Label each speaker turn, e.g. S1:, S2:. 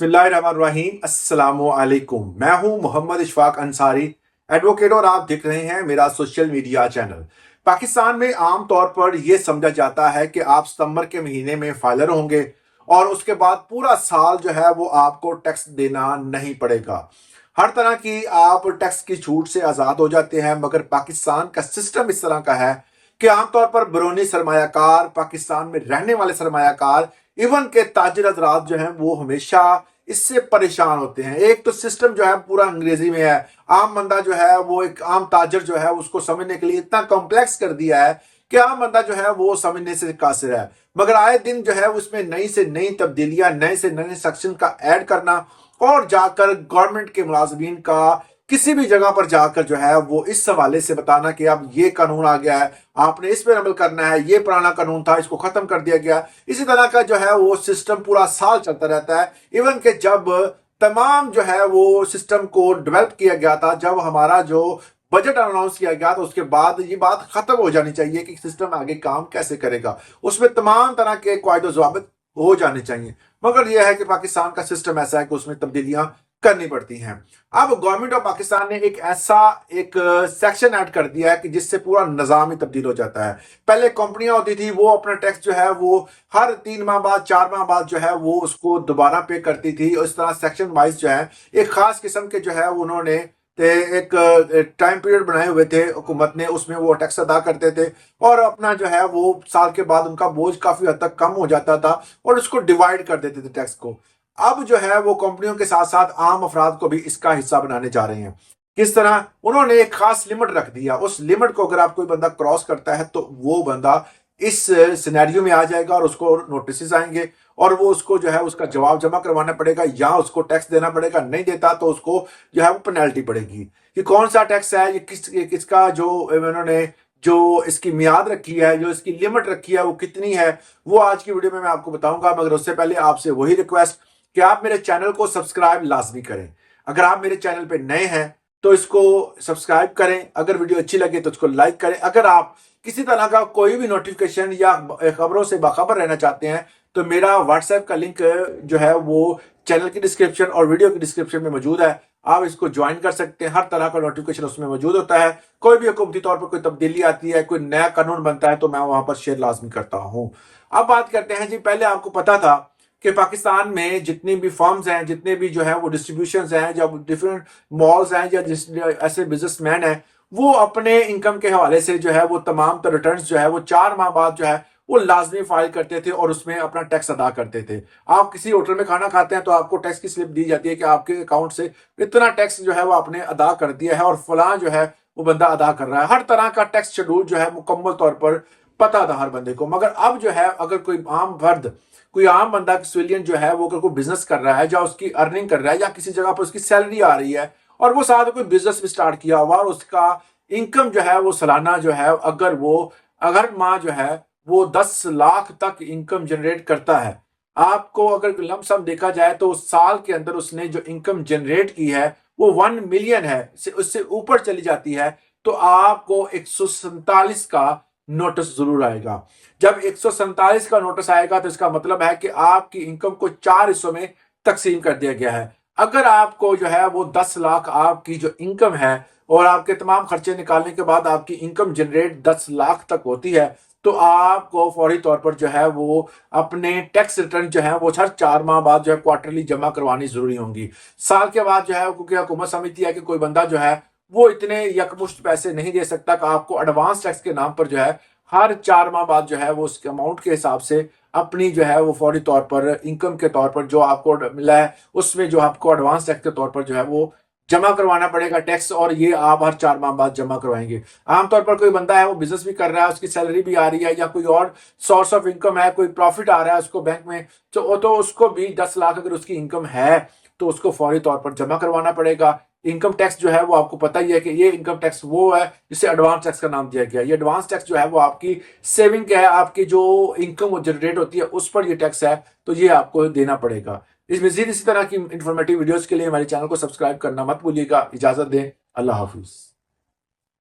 S1: बिस्मिल्लाहिर्रहमानिर्रहीम अस्सलामुअलैकुम। मैं हूं मोहम्मद इशफाक अंसारी, एडवोकेट, और आप देख रहे हैं मेरा सोशल मीडिया चैनल। पाकिस्तान में आम तौर पर यह समझा जाता है कि आप सितंबर के महीने में फाइलर होंगे और उसके बाद पूरा साल जो है वो आपको टैक्स देना नहीं पड़ेगा। हर तरह की आप टैक्स की छूट से आज़ाद हो जाते हैं, मगर पाकिस्तान का सिस्टम इस तरह का है कि आमतौर पर बैरूनी सरमायाकार, पाकिस्तान में रहने वाले सरमायाकार, इवन के ताजिर हजरात जो हैं वो हमेशा इससे परेशान होते हैं। एक तो सिस्टम जो है पूरा अंग्रेजी में है, आम बंदा जो है वो एक आम ताजिर जो है उसको समझने के लिए इतना कॉम्प्लेक्स कर दिया है कि आम बंदा जो है वो समझने से कासिर है। मगर आए दिन जो है उसमें नई से नई तब्दीलियां, नए से नए सेक्शन का ऐड करना और जाकर गवर्नमेंट के मुलाजमीन का किसी भी जगह पर जाकर जो है वो इस हवाले से बताना कि अब ये कानून आ गया है, आपने इस पर अमल करना है, ये पुराना कानून था, इसको खत्म कर दिया गया। इसी तरह का जो है वो सिस्टम पूरा साल चलता रहता है। इवन के जब तमाम जो है वो सिस्टम को डेवलप किया गया था, जब हमारा जो बजट अनाउंस किया गया तो उसके बाद ये बात खत्म हो जानी चाहिए कि सिस्टम आगे काम कैसे करेगा, उसमें तमाम तरह के कायदो ज़वाबित हो जाने चाहिए। मगर यह है कि पाकिस्तान का सिस्टम ऐसा है कि उसमें तब्दीलियां करनी पड़ती हैं। अब गवर्नमेंट ऑफ पाकिस्तान ने एक ऐसा एक सेक्शन ऐड कर दिया है कि जिससे पूरा निजाम ही तब्दील हो जाता है। पहले कंपनियां होती थी, वो अपना टैक्स जो है वो हर 3 माह बाद, 4 माह बाद जो है वो उसको दोबारा पे करती थी। इस तरह सेक्शन वाइज जो है एक खास किस्म के जो है उन्होंने एक टाइम पीरियड बनाए हुए थे हुकूमत ने, उसमें वो टैक्स अदा करते थे और अपना जो है वो साल के बाद उनका बोझ काफी हद तक कम हो जाता था और उसको डिवाइड कर देते थे टैक्स को। अब जो है वो कंपनियों के साथ साथ आम अफराद को भी इसका हिस्सा बनाने जा रहे हैं। किस तरह? उन्होंने एक खास लिमिट रख दिया। उस लिमिट को अगर आप कोई बंदा क्रॉस करता है तो वो बंदा इस सिनेरियो में आ जाएगा और उसको नोटिस आएंगे और वो उसको जो है उसका जवाब जमा करवाना पड़ेगा या उसको टैक्स देना पड़ेगा। नहीं देता तो उसको जो है वो पेनल्टी पड़ेगी। कि कौन सा टैक्स है, ये किसका जो उन्होंने जो इसकी मियाद रखी है, जो इसकी लिमिट रखी है वो कितनी है, वो आज की वीडियो में मैं आपको बताऊंगा। मगर उससे पहले आपसे वही रिक्वेस्ट कि आप मेरे चैनल को सब्सक्राइब लाजमी करें। अगर आप मेरे चैनल पे नए हैं तो इसको सब्सक्राइब करें, अगर वीडियो अच्छी लगे तो इसको लाइक करें। अगर आप किसी तरह का कोई भी नोटिफिकेशन या खबरों से बाखबर रहना चाहते हैं तो मेरा व्हाट्सएप का लिंक जो है वो चैनल की डिस्क्रिप्शन और वीडियो की डिस्क्रिप्शन में मौजूद है। आप इसको ज्वाइन कर सकते हैं। हर तरह का नोटिफिकेशन उसमें मौजूद होता है। कोई भी हुकूमती तौर पर कोई तब्दीली आती है, कोई नया कानून बनता है तो मैं वहां पर शेयर लाजमी करता हूं। अब बात करते हैं जी, पहले आपको पता था कि पाकिस्तान में जितनी भी फर्म्स हैं, जितने भी जो है वो डिस्ट्रीब्यूशन हैं, जब डिफरेंट मॉल्स हैं या ऐसे बिजनेसमैन हैं, वो अपने इनकम के हवाले से जो है वो तमाम तो रिटर्न्स जो है वो 4 माह बाद जो है वो लाजमी फाइल करते थे और उसमें अपना टैक्स अदा करते थे। आप किसी होटल में खाना खाते हैं तो आपको टैक्स की स्लिप दी जाती है कि आपके अकाउंट से इतना टैक्स जो है वो आपने अदा कर दिया है और फलां जो है वो बंदा अदा कर रहा है। हर तरह का टैक्स शेड्यूल जो है मुकम्मल तौर पर पता था हर बंदे को। मगर अब जो है अगर कोई आम फर्द, कोई आम बंदा सिविलियन जो है वो अगर कोई बिजनेस कर रहा है या उसकी अर्निंग कर रहा है या किसी जगह पर उसकी सैलरी आ रही है और वो साथ कोई बिजनेस भी स्टार्ट किया हुआ और उसका इनकम जो है वो सालाना जो है अगर माह जो है वो 10 लाख तक इनकम जनरेट करता है, आपको अगर लमसम देखा जाए तो साल के अंदर उसने जो इनकम जनरेट की है वो 1 मिलियन है, उससे ऊपर चली जाती है तो आपको 147 का नोटिस जरूर आएगा। जब 147 का नोटिस आएगा तो इसका मतलब है कि आपकी इनकम को 4 हिस्सों में तकसीम कर दिया गया है। अगर आपको जो है वो 10 लाख आपकी जो इनकम है और आपके तमाम खर्चे निकालने के बाद आपकी इनकम जनरेट 10 लाख तक होती है तो आपको फौरी तौर पर जो है वो अपने टैक्स रिटर्न जो है वो हर 4 माह बाद जो है क्वार्टरली जमा करवानी जरूरी होंगी। साल के बाद जो है क्योंकि हुकूमत समझती है कि कोई बंदा जो है वो इतने यकमुश्त पैसे नहीं दे सकता कि आपको एडवांस टैक्स के नाम पर जो है हर 4 माह बाद जो है वो उसके अमाउंट के हिसाब से अपनी जो है वो फौरी तौर पर इनकम के तौर पर जो आपको मिला है उसमें जो आपको एडवांस टैक्स के तौर पर जो है वो जमा करवाना पड़ेगा टैक्स, और ये आप हर 4 माह बाद जमा करवाएंगे। आमतौर पर कोई बंदा है वो बिजनेस भी कर रहा है, उसकी सैलरी भी आ रही है या कोई और सोर्स ऑफ इनकम है, कोई प्रॉफिट आ रहा है उसको बैंक में, तो उसको भी 10 लाख अगर उसकी इनकम है तो उसको फौरी तौर पर जमा करवाना पड़ेगा। इनकम टैक्स जो है वो आपको पता ही है कि ये इनकम टैक्स वो है जिसे एडवांस टैक्स का नाम दिया गया है। ये एडवांस टैक्स जो है वो आपकी सेविंग का है, आपकी जो इनकम जनरेट होती है उस पर ये टैक्स है, तो ये आपको देना पड़ेगा। इस मजीद इसी तरह की इंफॉर्मेटिव वीडियोस के लिए हमारे चैनल को सब्सक्राइब करना मत भूलिएगा। इजाजत दें, अल्लाह हाफिज।